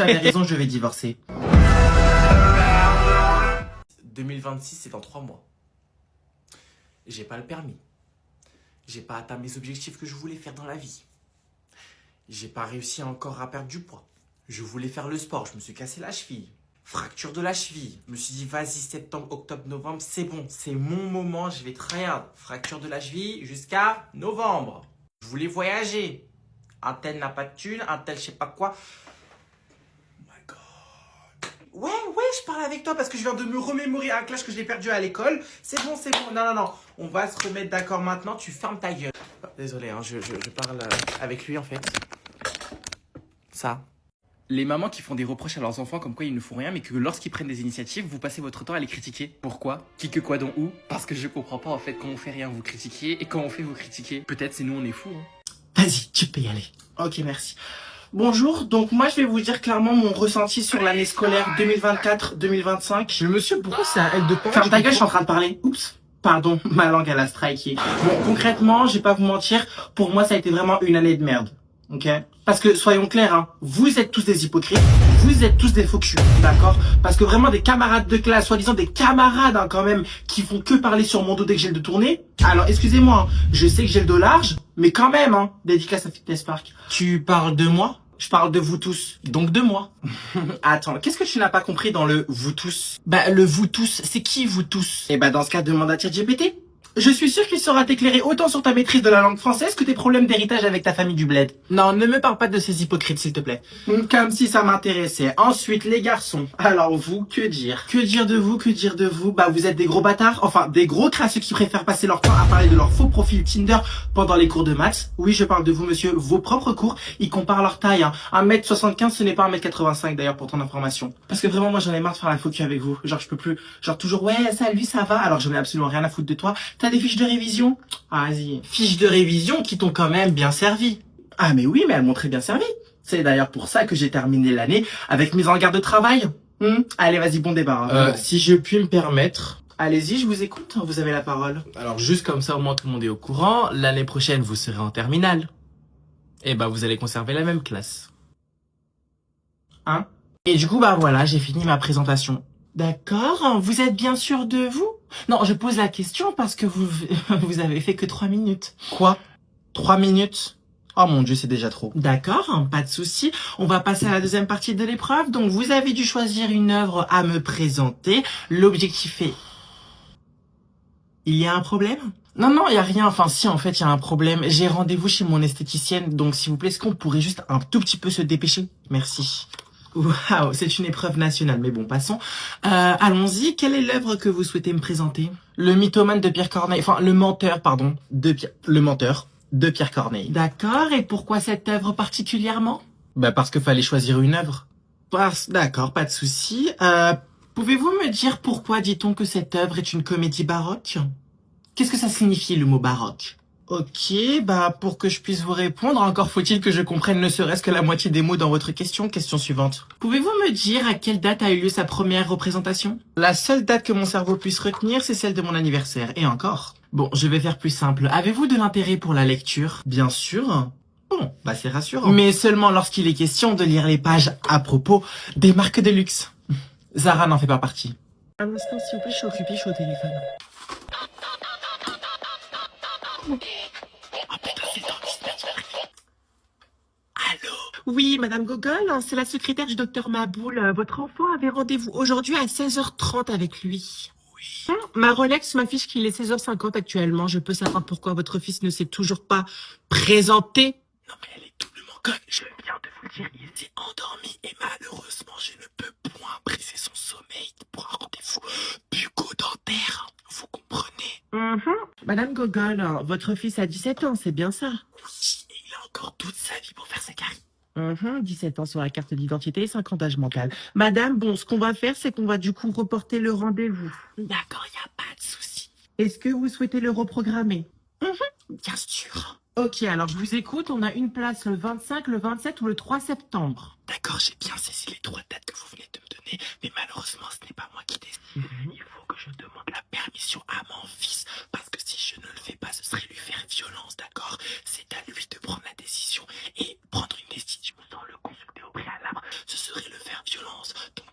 T'avais raison, je vais divorcer. 2026, c'est dans 3 mois. J'ai pas le permis. J'ai pas atteint mes objectifs que je voulais faire dans la vie. J'ai pas réussi encore à perdre du poids. Je voulais faire le sport, je me suis cassé la cheville. Fracture de la cheville. Je me suis dit, vas-y, septembre, octobre, novembre, c'est bon, c'est mon moment, je vais tryhard. Fracture de la cheville jusqu'à novembre. Je voulais voyager. Un tel n'a pas de thune, un tel je sais pas quoi. Oh my God. Ouais, je parle avec toi parce que je viens de me remémorer un clash que j'ai perdu à l'école. C'est bon. Non. On va se remettre d'accord maintenant, tu fermes ta gueule. Désolé, hein, je parle avec lui en fait. Ça. Les mamans qui font des reproches à leurs enfants comme quoi ils ne font rien, mais que lorsqu'ils prennent des initiatives, vous passez votre temps à les critiquer. Pourquoi? Qui, que, quoi, dont, où? Parce que je comprends pas en fait, quand on fait rien, vous critiquez, et quand on fait, vous critiquez. Peut-être c'est nous, on est fous. Hein. Vas-y, tu peux y aller. Ok, merci. Bonjour, donc moi je vais vous dire clairement mon ressenti sur l'année scolaire 2024-2025. Mais monsieur, pourquoi c'est à elle de parler? Ferme ta gueule, je suis en train de parler. Oups. Pardon, ma langue elle a striké. Bon, concrètement, je vais pas vous mentir, pour moi ça a été vraiment une année de merde. Ok? Parce que soyons clairs, hein, vous êtes tous des hypocrites, vous êtes tous des faux culs, d'accord? Parce que vraiment des camarades de classe, soi-disant des camarades hein, quand même, qui font que parler sur mon dos dès que j'ai le dos tourné. Alors excusez-moi, hein, je sais que j'ai le dos large, mais quand même, hein, dédicace à Fitness Park. Tu parles de moi? Je parle de vous tous, donc de moi. Attends, qu'est-ce que tu n'as pas compris dans le vous tous? Bah le vous tous, c'est qui vous tous? Eh bah dans ce cas, demande à ChatGPT. Je suis sûr qu'il saura t'éclairer autant sur ta maîtrise de la langue française que tes problèmes d'héritage avec ta famille du bled. Non, ne me parle pas de ces hypocrites, s'il te plaît. Comme si ça m'intéressait. Ensuite, les garçons. Alors vous, que dire? Que dire de vous? Que dire de vous? Bah vous êtes des gros bâtards. Enfin, des gros crasseux qui préfèrent passer leur temps à parler de leur faux profil Tinder pendant les cours de maths. Oui, je parle de vous, monsieur. Vos propres cours, ils comparent leur taille. Hein. 1m75, ce n'est pas 1m85 d'ailleurs, pour ton information. Parce que vraiment, moi j'en ai marre de faire la faux cul avec vous. Genre, je peux plus. Genre, toujours, ouais, salut, ça va? Alors, j'en ai absolument rien à foutre de toi. T'as des fiches de révision? Ah, vas-y. Fiches de révision qui t'ont quand même bien servi. Ah, mais oui, mais elles m'ont très bien servi. C'est d'ailleurs pour ça que j'ai terminé l'année avec mise en garde de travail. Allez, vas-y, bon débat. Hein. Si je puis me permettre, Allez-y, je vous écoute. Vous avez la parole. alors juste comme ça au moins tout le monde est au courant, l'année prochaine vous serez en terminale. Et bah vous allez conserver la même classe. Hein? Et du coup, bah voilà, j'ai fini ma présentation. D'accord, vous êtes bien sûr de vous? Non, je pose la question parce que vous avez fait que 3 minutes. Quoi? 3 minutes? Oh mon dieu, c'est déjà trop. D'accord, pas de souci. On va passer à la deuxième partie de l'épreuve. Donc, vous avez dû choisir une œuvre à me présenter. L'objectif est... Il y a un problème? Non, il y a rien. Enfin, si, en fait, il y a un problème. J'ai rendez-vous chez mon esthéticienne. Donc, s'il vous plaît, est-ce qu'on pourrait juste un tout petit peu se dépêcher? Merci. Waouh, c'est une épreuve nationale, mais bon, passons. Allons-y, quelle est l'œuvre que vous souhaitez me présenter? Le mythomane de Pierre Corneille, enfin, le menteur, pardon, le menteur de Pierre Corneille. D'accord, et pourquoi cette œuvre particulièrement? Bah, parce qu'il fallait choisir une œuvre. D'accord, pas de souci. Pouvez-vous me dire pourquoi dit-on que cette œuvre est une comédie baroque? Qu'est-ce que ça signifie, le mot baroque? Ok, bah pour que je puisse vous répondre, encore faut-il que je comprenne ne serait-ce que la moitié des mots dans votre question. Question suivante. Pouvez-vous me dire à quelle date a eu lieu sa première représentation? La seule date que mon cerveau puisse retenir, c'est celle de mon anniversaire. Et encore. Bon, je vais faire plus simple. Avez-vous de l'intérêt pour la lecture? Bien sûr. Bon, bah c'est rassurant. Mais seulement lorsqu'il est question de lire les pages à propos des marques de luxe. Zara n'en fait pas partie. Un instant, s'il vous plaît, je suis occupée, je suis au téléphone. Oh putain, c'est le dentiste, merde, j'arrive. Allô? Oui, Madame Gogol, c'est la secrétaire du docteur Maboul. Votre enfant avait rendez-vous aujourd'hui à 16h30 avec lui. Oui. Ma Rolex m'affiche qu'il est 16h50 actuellement. Je peux savoir pourquoi votre fils ne s'est toujours pas présenté? Non mais elle est doublement conne. Je viens de vous le dire, il s'est endormi et malheureusement, je ne peux point briser son sommeil pour un rendez-vous bucco-dentaire. Vous comprenez? Madame Gogol, votre fils a 17 ans, c'est bien ça? Oui, et il a encore toute sa vie pour faire ses caries. 17 ans sur la carte d'identité et 50 âge mental. Madame, bon, ce qu'on va faire, c'est qu'on va du coup reporter le rendez-vous. D'accord, il n'y a pas de souci. Est-ce que vous souhaitez le reprogrammer? Bien sûr. Ok, alors je vous écoute, on a une place le 25, le 27 ou le 3 septembre. D'accord, j'ai bien saisi les 3 dates que vous venez de me donner, mais malheureusement, ce n'est pas moi qui décide. Il faut que je demande la permission à mon fils, parce que si je ne le fais pas, ce serait lui faire violence, d'accord? C'est à lui de prendre la décision, et prendre une décision sans le consulter au préalable, ce serait le violence. Donc,